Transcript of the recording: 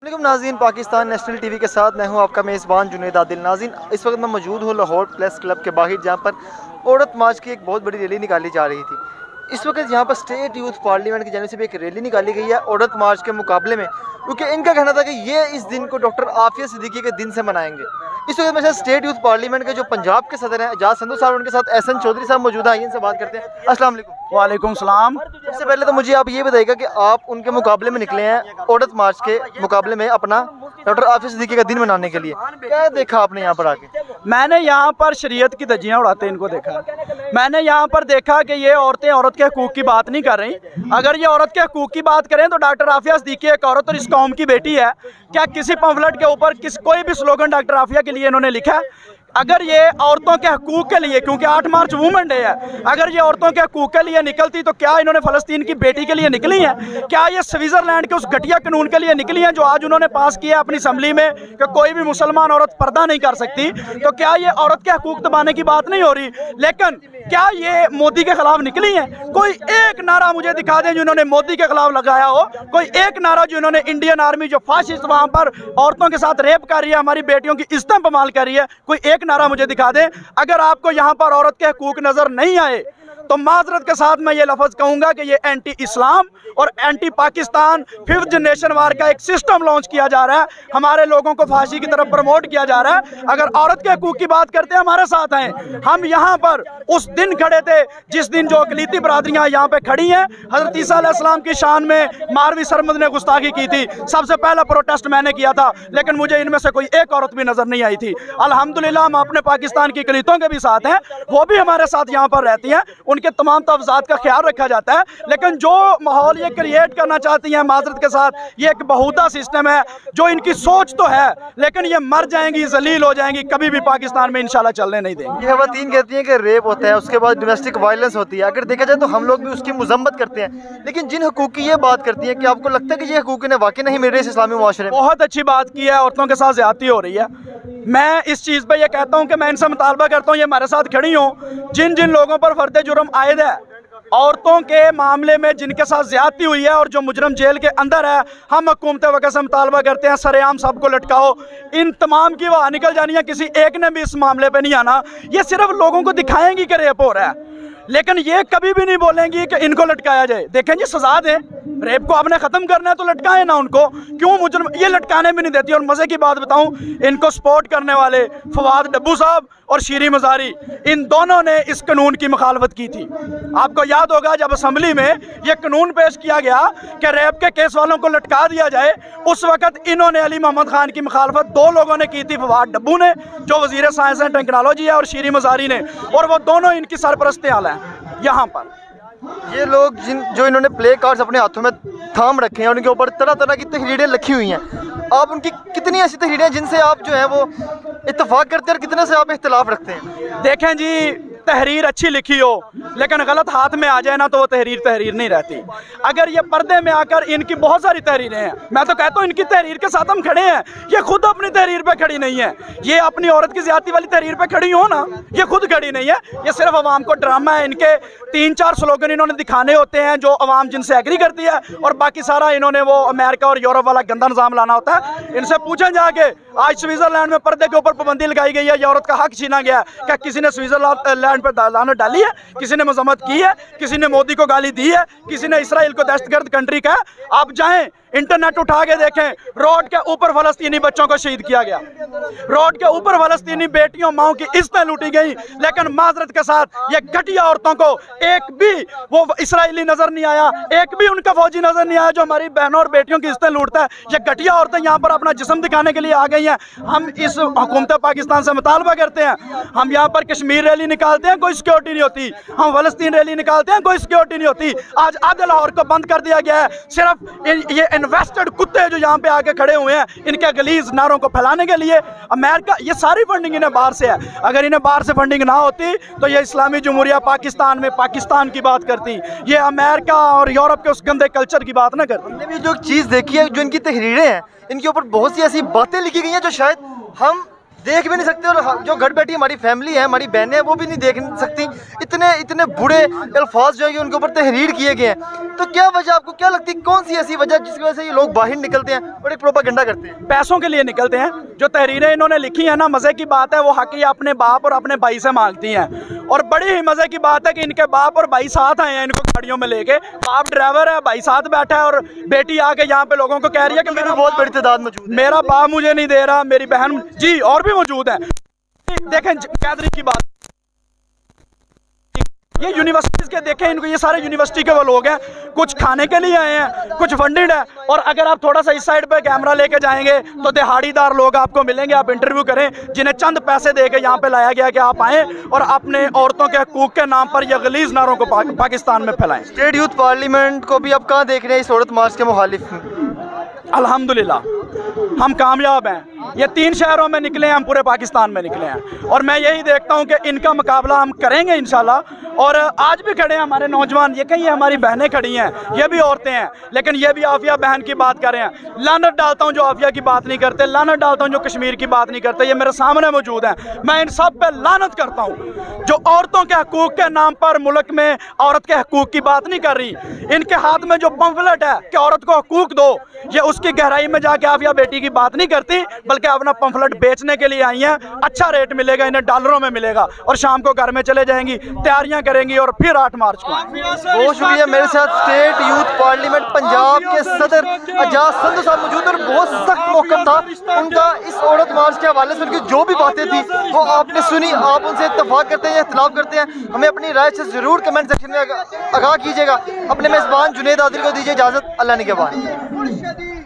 वालेकुम नाज़रीन, Pakistan national TV के साथ मैं हूं आपका मेज़बान जुनैद आदिल। नाज़रीन, इस वक्त मैं मौजूद हूं लाहौर प्रेस क्लब के बाहर, जहां पर औरत मार्च की एक बहुत बड़ी रैली निकाली जा रही थी। इस वक्त यहां पर स्टेट यूथ पार्लियामेंट की जानिब से भी एक रैली निकाली गई है औरत मार्च के मुकाबले में, क्योंकि इनका कहना था कि ये इस दिन को डॉक्टर आफिया सिद्दीकी के दिन से मनाएंगे। इस वक्त मेरे साथ स्टेट यूथ पार्लियामेंट के जो पंजाब के सदर हैं एजाज संधू साहब, उनके साथ एहसन चौधरी साहब मौजूद हैं। इनसे बात करते हैं। अस्सलाम वालेकुम। वालेकुम सलाम। सबसे पहले तो मुझे आप ये बताइएगा कि आप उनके मुकाबले में निकले हैं, औरत मार्च के मुकाबले में अपना डॉक्टर आफिया सिद्दीकी का दिन मनाने के लिए। क्या देखा आपने यहाँ पर आके? मैंने यहाँ पर शरीयत की धज्जियाँ उड़ाते इनको देखा। मैंने यहाँ पर देखा कि ये औरतें औरत के हकूक़ की बात नहीं कर रही। अगर ये औरत के हकूक़ की बात करें तो डॉक्टर आफिया सिद्दीकी एक औरत और इस कौम की बेटी है। क्या किसी पम्फलेट के ऊपर कोई भी स्लोगन डॉक्टर आफिया के लिए इन्होंने लिखा है? अगर ये औरतों के हकूक़ के लिए, क्योंकि 8 मार्च वुमेन डे है, अगर ये औरतों के हकूक़ के लिए निकलती तो क्या इन्होंने फ़लस्तीन की बेटी के लिए निकली है? क्या ये स्विट्ज़रलैंड के उस घटिया कानून के लिए निकली हैं जो आज उन्होंने पास किया अपनी असम्बली में कि कोई भी मुसलमान औरत पर्दा नहीं कर सकती? तो क्या ये औरत के हकूक़ दबाने की बात नहीं हो रही? लेकिन क्या ये मोदी के खिलाफ निकली हैं? कोई एक नारा मुझे दिखा दें जो इन्होंने मोदी के खिलाफ लगाया हो। कोई एक नारा जो इन्होंने इंडियन आर्मी जो फाशिस्ट वहाँ पर औरतों के साथ रेप कर रही है, हमारी बेटियों की इज्जत पमाल कर रही है, कोई एक नारा मुझे दिखा दें। अगर आपको यहाँ पर औरत के हकूक़ नजर नहीं आए तो माजरत के साथ मैं ये लफ्ज़ कहूँगा कि ये एंटी इस्लाम और एंटी पाकिस्तान 5th जनरेशन वार का एक सिस्टम लॉन्च किया जा रहा है। हमारे लोगों को फांसी की तरफ प्रमोट किया जा रहा है। अगर औरत के हकूक़ की बात करते हैं, हमारे साथ हैं। हम यहाँ पर उस दिन खड़े थे जिस दिन जो अक़लीती बरादरियाँ यहाँ पे खड़ी हैं। हज़रत ईसा अलैहिस्सलाम की शान में मारवी सरमद ने गुस्ताखी की थी। सबसे पहला प्रोटेस्ट मैंने किया था, लेकिन मुझे इनमें से कोई एक औरत भी नज़र नहीं आई थी। अल्हम्दुलिल्लाह हम अपने पाकिस्तान की अक़लीतों के भी साथ हैं, वो भी हमारे साथ यहाँ पर रहती हैं, उनके तमाम तहफ़्ज़ात का ख्याल रखा जाता है। लेकिन जो माहौल ये क्रिएट करना चाहती हैं माजरत के साथ, ये एक बहुदा सिस्टम है। जो इनकी सोच तो है, लेकिन ये मर जाएंगी, जलील हो जाएंगी, कभी भी पाकिस्तान में इंशाल्लाह चलने नहीं देंगे। ये ख़वातीन कहती हैं कि रेप होता है, उसके बाद डोमेस्टिक वायलेंस होती है। अगर देखा जाए तो हम लोग भी उसकी मजम्मत करते हैं, लेकिन जिन हकूक़ की ये बात करती हैं, कि आपको लगता है कि ये हकूक़ इन्हें वाकई नहीं मिल रहे इस इस्लामी मुआशरे में? बहुत अच्छी बात की है, औरतों के साथ ज़्यादती हो रही है। मैं इस चीज़ पर यह कहता हूँ कि मैं इनसे मुतालबा करता हूँ ये हमारे साथ खड़ी हों। जिन जिन लोगों पर फर्द जुर्म आयद है, औरतों के मामले में जिनके साथ ज्यादती हुई है और जो मुजरम जेल के अंदर है, हम हुकूमत वक़्त से मुतालबा करते हैं सरेआम सबको लटकाओ। इन तमाम की वहाँ निकल जानी है, किसी एक ने भी इस मामले पे नहीं आना। ये सिर्फ लोगों को दिखाएंगी कि रेप हो रहा है, लेकिन ये कभी भी नहीं बोलेंगी कि इनको लटकाया जाए। देखें जी, सजा दें। रेप को आपने ख़त्म करना है तो लटकाएं ना उनको। क्यों मुजरम ये लटकाने भी नहीं देती? और मज़े की बात बताऊं, इनको सपोर्ट करने वाले फवाद डब्बू साहब और शीरी मज़ारी, इन दोनों ने इस कानून की मुखालफत की थी। आपको याद होगा जब असम्बली में यह कानून पेश किया गया कि रेप के केस वालों को लटका दिया जाए, उस वक़्त इन्होंने अली मोहम्मद खान की मुखालफत 2 लोगों ने की थी। फवाद डब्बू ने जो वज़ीर साइंस एंड टेक्नोलॉजी है, और शीरी मज़ारी ने, और वो दोनों इनकी सरपरस्ती आला हैं। यहाँ पर ये लोग जो इन्होंने प्ले कार्ड्स अपने हाथों में थाम रखे हैं, उनके ऊपर तरह तरह की तहरीरें लिखी हुई हैं। आप उनकी कितनी ऐसी तहरीरें हैं जिनसे आप जो है वो इत्तेफाक करते हैं और कितने से आप इख्तिलाफ रखते हैं? देखें जी, तहरीर अच्छी लिखी हो लेकिन गलत हाथ में आ जाए ना तो वो तहरीर तहरीर नहीं रहती। अगर ये पर्दे में आकर, इनकी बहुत सारी तहरीरें हैं, मैं तो कहता हूँ इनकी तहरीर के साथ हम खड़े हैं। ये खुद अपनी तहरीर पे खड़ी नहीं है। ये अपनी औरत की ज्यादती वाली तहरीर पे खड़ी हो ना, ये खुद खड़ी नहीं है। ये सिर्फ अवाम को ड्रामा है। इनके 3-4 स्लोगन इन्होंने दिखाने होते हैं जो अवाम जिनसे एग्री करती है, और बाकी सारा इन्होंने वो अमेरिका और यूरोप वाला गंदा निज़ाम लाना होता है। इनसे पूछें जाके, आज स्विट्ज़रलैंड में पर्दे के ऊपर पाबंदी लगाई गई है, औरत का हक छीना गया। क्या किसी ने स्विट्ज़रलैंड पर लानत डाली है? किसी ने मजम्मत की है? किसी ने मोदी को गाली दी है? किसी ने इसराइल को दहशतगर्द कंट्री कहा? आप जाएं, इंटरनेट उठा के देखें, रोड के ऊपर फलस्तीनी बच्चों को शहीद किया गया, रोड के ऊपर फलस्तीनी बेटियों माओं की इज्जतें लूटी गई। लेकिन माजरत के साथ ये घटिया औरतों को एक भी वो इसराइली नजर नहीं आया, एक भी उनका फौजी नजर नहीं आया जो हमारी बहनों और बेटियों की इज्जतें लूटता है। ये घटिया औरतें यहाँ पर अपना जिस्म दिखाने के लिए आ गई हैं। हम इस हुकूमत पाकिस्तान से मुतालबा करते हैं, हम यहाँ पर कश्मीर रैली निकालते हैं, कोई सिक्योरिटी नहीं होती। हम फलस्तीन रैली निकालते हैं, कोई सिक्योरिटी नहीं होती। आज आधे लाहौर को बंद कर दिया गया है, सिर्फ ये इन्वेस्टेड कुत्ते जो यहाँ पे आके खड़े हुए हैं इनके गलीज नारों को फैलाने के लिए। अमेरिका, ये सारी फंडिंग इन्हें बाहर से है। अगर इन्हें बाहर से फंडिंग ना होती तो ये इस्लामी जमहूरिया पाकिस्तान में पाकिस्तान की बात करती, ये अमेरिका और यूरोप के उस गंदे कल्चर की बात ना करती। हमने भी जो चीज़ देखी है, जो इनकी तहरीरें हैं, इनके ऊपर बहुत सी ऐसी बातें लिखी गई हैं जो शायद हम देख भी नहीं सकते, और जो घर बैठी हमारी फैमिली है, हमारी बहनें हैं, वो भी नहीं देख सकती। इतने इतने बुरे अल्फाज जो है कि उनके ऊपर तहरीर किए गए हैं। तो क्या वजह, आपको क्या लगती है, कौन सी ऐसी वजह जिसकी वजह से ये लोग बाहर निकलते हैं और एक प्रोपागेंडा करते हैं? पैसों के लिए निकलते हैं। जो तहरीरें इन्होंने लिखी है ना, मज़े की बात है, वो हक ये अपने बाप और अपने भाई से मांगती हैं। और बड़ी ही मज़े की बात है कि इनके बाप और भाई साथ आए हैं इनको गाड़ियों में लेके। बाप ड्राइवर है, भाई साथ बैठा है, और बेटी आके यहाँ पे लोगों को कह रही है कि मेरा बहुत बड़ी तादाद मौजूद है, मेरा बाप मुझे नहीं दे रहा, मेरी बहन जी और भी मौजूद है। देखें कैदरी की बात, ये यूनिवर्सिटीज के देखें इनको, ये सारे यूनिवर्सिटी के वो लोग हैं, कुछ खाने के लिए आए हैं, कुछ फंडेड है। और अगर आप थोड़ा सा इस साइड पे कैमरा लेके जाएंगे तो दिहाड़ीदार लोग आपको मिलेंगे, आप इंटरव्यू करें, जिन्हें चंद पैसे दे के यहाँ पे लाया गया कि आप आएँ और अपने औरतों के हकूक के नाम पर ये गलीज नारों को पाकिस्तान में फैलाएं। स्टेट यूथ पार्लियामेंट को भी अब कहाँ देख रहे हैं इस औरत मार्च के मुखालिफ? अल्हम्दुलिल्लाह हम कामयाब हैं। ये 3 शहरों में निकले हैं, हम पूरे पाकिस्तान में निकले हैं, और मैं यही देखता हूं कि इनका मुकाबला हम करेंगे इंशाल्लाह। और आज भी खड़े हैं हमारे नौजवान, ये कहीं हमारी बहनें खड़ी हैं, ये भी औरतें हैं, लेकिन ये भी आफिया बहन की बात कर रहे हैं। लानत डालता हूं जो आफिया की बात नहीं करते, लानत डालता हूं जो कश्मीर की बात नहीं करते, ये मेरे सामने मौजूद हैं। मैं इन सब पे लानत करता हूं जो औरतों के हकूक के नाम पर मुल्क में औरत के हकूक की बात नहीं कर रही। इनके हाथ में जो पंफलेट है कि औरत को हकूक दो, ये उसकी गहराई में जाके आफिया बेटी की बात नहीं करती, बल्कि अपना पंफलेट बेचने के लिए आई हैं। अच्छा रेट मिलेगा, इन्हें डॉलरों में मिलेगा, और शाम को घर में चले जाएंगी, तैयारियां करेंगी और फिर 8 मार्च को। बहुत शुक्रिया। मेरे साथ स्टेट यूथ पार्लियामेंट पंजाब के सदर एजाज संधू साहब मौजूद, और बहुत सख्त मौक़िफ़ था उनका इस औरत मार्च के हवाले से। उनकी जो भी बातें थी वो आपने सुनी, आप उनसे इत्तफाक करते हैं या इख्तिलाफ करते हैं, हमें अपनी राय से ज़रूर कमेंट सेक्शन में आगाह कीजिएगा। अपने मेज़बान जुनैद आदिल को दीजिए इजाज़त। अल्लाह निगहबान।